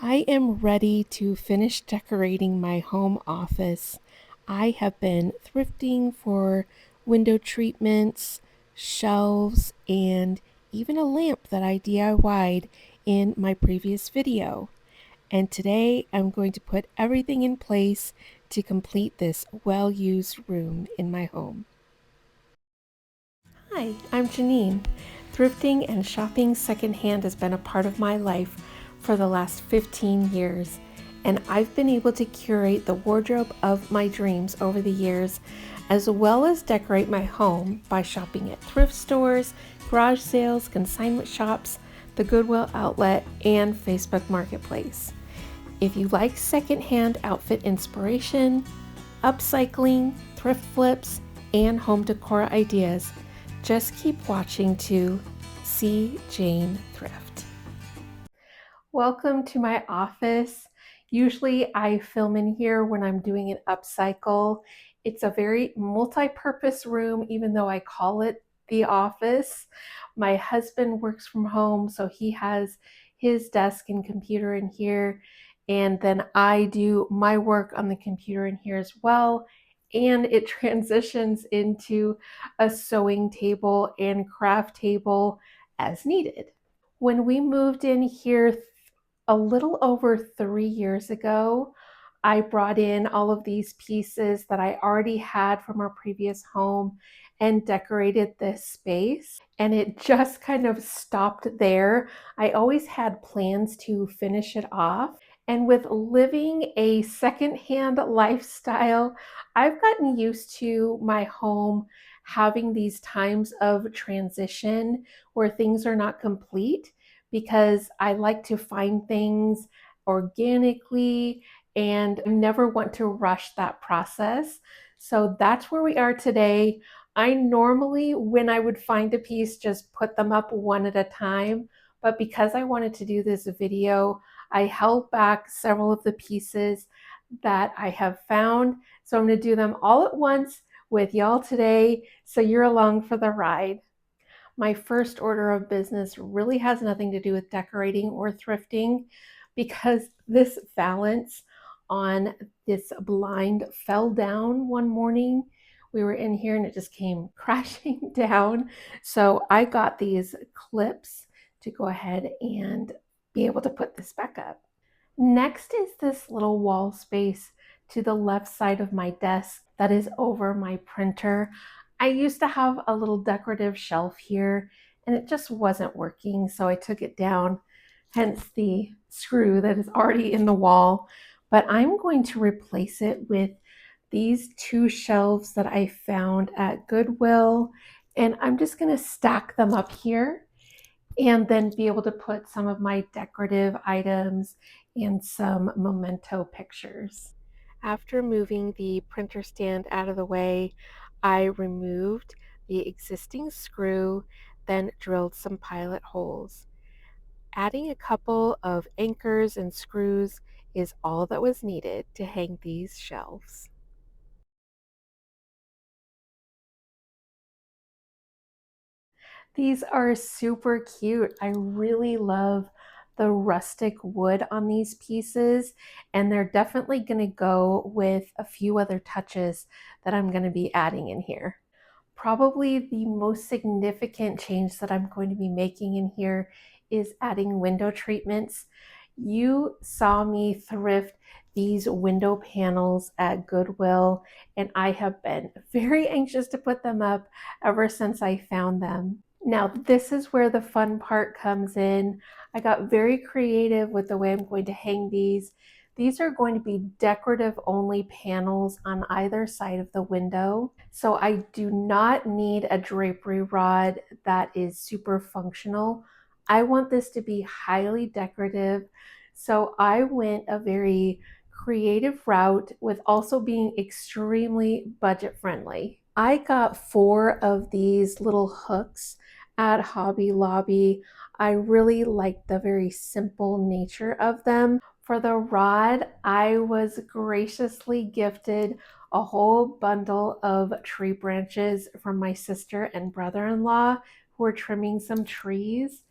I am ready to finish decorating my home office. I have been thrifting for window treatments, shelves, and even a lamp that I DIY'd in my previous video. And today I'm going to put everything in place to complete this well-used room in my home. Hi, I'm Janine. Thrifting and shopping secondhand has been a part of my life for the last 15 years, and I've been able to curate the wardrobe of my dreams over the years, as well as decorate my home by shopping at thrift stores, garage sales, consignment shops, the Goodwill outlet, and Facebook Marketplace. If you like secondhand outfit inspiration, upcycling, thrift flips, and home decor ideas, just keep watching to see Jane Thrift. Welcome to my office. Usually I film in here when I'm doing an upcycle. It's a very multi-purpose room, even though I call it the office. My husband works from home, so he has his desk and computer in here. And then I do my work on the computer in here as well. And it transitions into a sewing table and craft table as needed. When we moved in here a little over 3 years ago, I brought in all of these pieces that I already had from our previous home and decorated this space. And it just kind of stopped there. I always had plans to finish it off. And with living a secondhand lifestyle, I've gotten used to my home having these times of transition where things are not complete, because I like to find things organically and never want to rush that process. So that's where we are today. I normally, when I would find a piece, just put them up one at a time. But because I wanted to do this video, I held back several of the pieces that I have found. So I'm going to do them all at once with y'all today, so you're along for the ride. My first order of business really has nothing to do with decorating or thrifting, because this valance on this blind fell down one morning. We were in here and it just came crashing down. So I got these clips to go ahead and be able to put this back up. Next is this little wall space to the left side of my desk that is over my printer. I used to have a little decorative shelf here and it just wasn't working, so I took it down, hence the screw that is already in the wall. But I'm going to replace it with these two shelves that I found at Goodwill, and I'm just going to stack them up here and then be able to put some of my decorative items and some memento pictures. After moving the printer stand out of the way, I removed the existing screw, then drilled some pilot holes. Adding a couple of anchors and screws is all that was needed to hang these shelves. These are super cute. I really love the rustic wood on these pieces, and they're definitely going to go with a few other touches that I'm going to be adding in here. Probably the most significant change that I'm going to be making in here is adding window treatments. You saw me thrift these window panels at Goodwill, and I have been very anxious to put them up ever since I found them. Now, this is where the fun part comes in. I got very creative with the way I'm going to hang these. These are going to be decorative only panels on either side of the window. So I do not need a drapery rod that is super functional. I want this to be highly decorative. So I went a very creative route with also being extremely budget friendly. I got 4 of these little hooks at Hobby Lobby. I really like the very simple nature of them. For the rod, I was graciously gifted a whole bundle of tree branches from my sister and brother-in-law who are trimming some trees.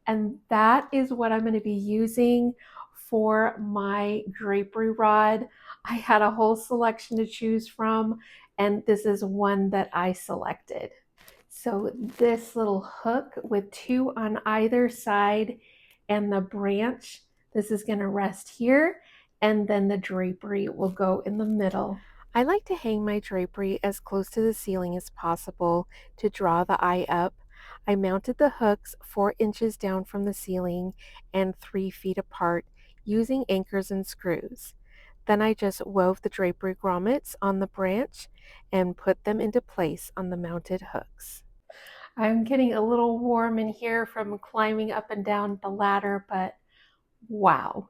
And that is what I'm going to be using for my drapery rod. I had a whole selection to choose from, and this is one that I selected. So this little hook with two on either side and the branch, this is going to rest here, and then the drapery will go in the middle. I like to hang my drapery as close to the ceiling as possible to draw the eye up. I mounted the hooks 4 inches down from the ceiling and 3 feet apart using anchors and screws. Then I just wove the drapery grommets on the branch and put them into place on the mounted hooks. I'm getting a little warm in here from climbing up and down the ladder, but wow.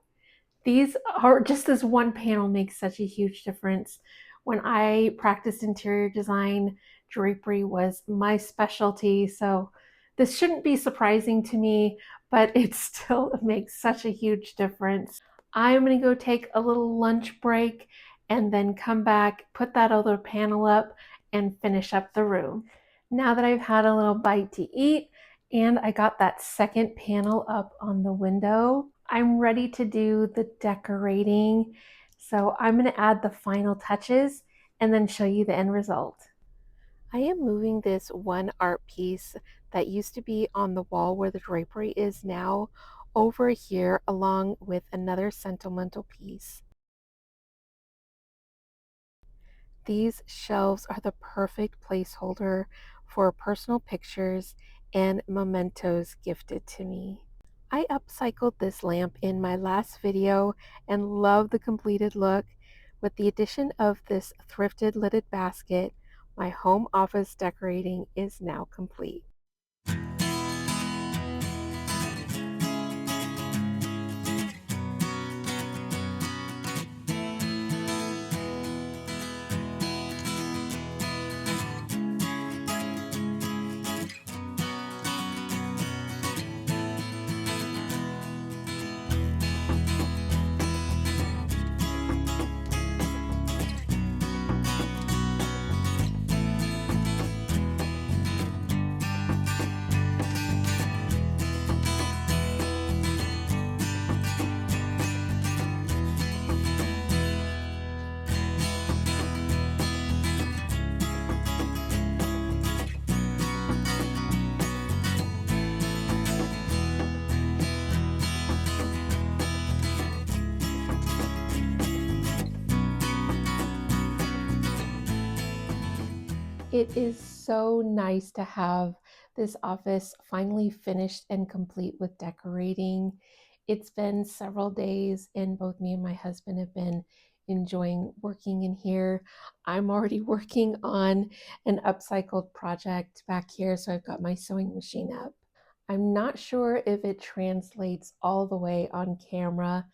These are just this one panel makes such a huge difference. When I practiced interior design, drapery was my specialty, so this shouldn't be surprising to me, but it still makes such a huge difference. I'm gonna go take a little lunch break and then come back, put that other panel up, and finish up the room. Now that I've had a little bite to eat and I got that second panel up on the window, I'm ready to do the decorating. So I'm going to add the final touches and then show you the end result. I am moving this one art piece that used to be on the wall where the drapery is now over here along with another sentimental piece. These shelves are the perfect placeholder for personal pictures and mementos gifted to me. I upcycled this lamp in my last video and love the completed look. With the addition of this thrifted lidded basket, my home office decorating is now complete. It is so nice to have this office finally finished and complete with decorating. It's been several days and both me and my husband have been enjoying working in here. I'm already working on an upcycled project back here, so I've got my sewing machine up. I'm not sure if it translates all the way on camera,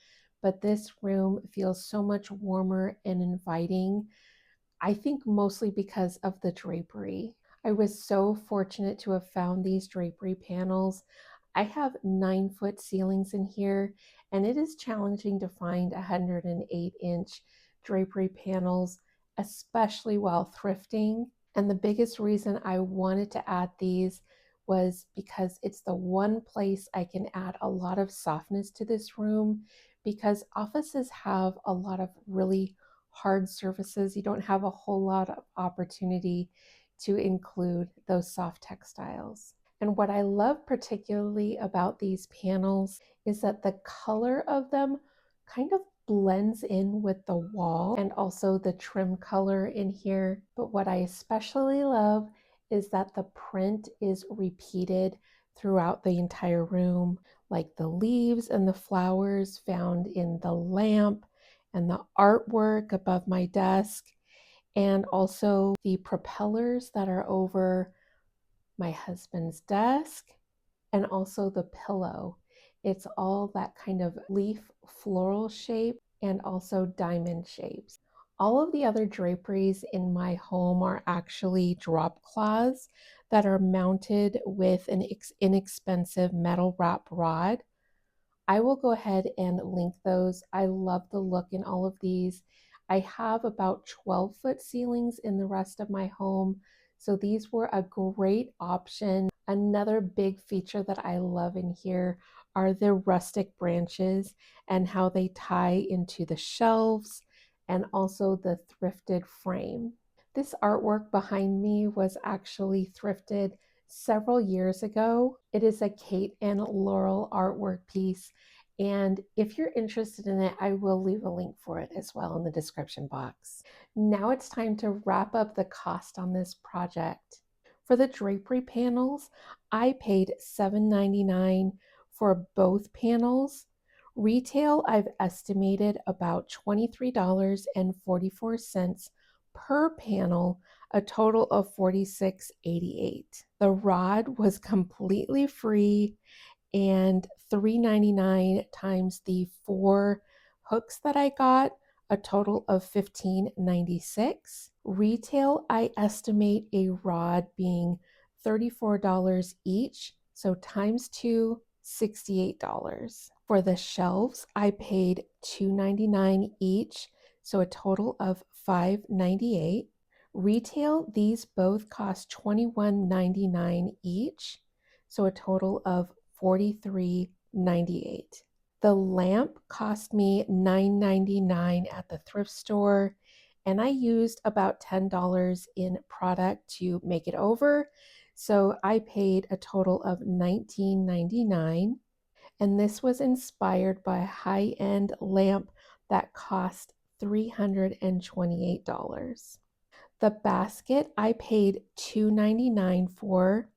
but this room feels so much warmer and inviting. I think mostly because of the drapery. I was so fortunate to have found these drapery panels. I have 9-foot ceilings in here, and it is challenging to find 108-inch drapery panels, especially while thrifting. And the biggest reason I wanted to add these was because it's the one place I can add a lot of softness to this room, because offices have a lot of really hard surfaces. You don't have a whole lot of opportunity to include those soft textiles. And what I love particularly about these panels is that the color of them kind of blends in with the wall and also the trim color in here. But what I especially love is that the print is repeated throughout the entire room, like the leaves and the flowers found in the lamp and the artwork above my desk, and also the propellers that are over my husband's desk, and also the pillow. It's all that kind of leaf floral shape and also diamond shapes. All of the other draperies in my home are actually drop cloths that are mounted with an inexpensive metal wrap rod. I will go ahead and link those. I love the look in all of these. I have about 12-foot ceilings in the rest of my home, so these were a great option. Another big feature that I love in here are the rustic branches and how they tie into the shelves and also the thrifted frame. This artwork behind me was actually thrifted several years ago. It is a Kate and Laurel artwork piece, and if you're interested in it, I will leave a link for it as well in the description box. Now it's time to wrap up the cost on this project. For the drapery panels, I paid $7.99 for both panels. Retail, I've estimated about $23.44 per panel, a total of $46.88. The rod was completely free and $3.99 times the 4 hooks that I got, a total of $15.96. Retail, I estimate a rod being $34 each, so times 2, $68. For the shelves, I paid $2.99 each, so a total of $5.98. Retail, these both cost $21.99 each, so a total of $43.98. The lamp cost me $9.99 at the thrift store, and I used about $10 in product to make it over, so I paid a total of $19.99. And this was inspired by a high-end lamp that cost $328. The basket I paid $2.99 for,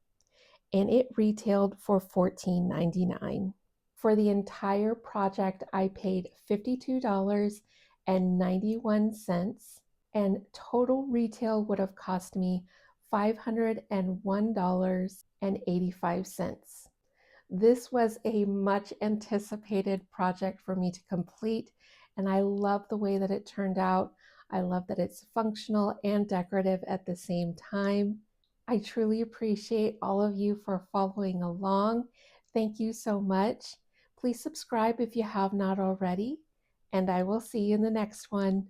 and it retailed for $14.99. For the entire project, I paid $52.91, and total retail would have cost me $501.85. This was a much anticipated project for me to complete, and I love the way that it turned out. I love that it's functional and decorative at the same time. I truly appreciate all of you for following along. Thank you so much. Please subscribe if you have not already, and I will see you in the next one.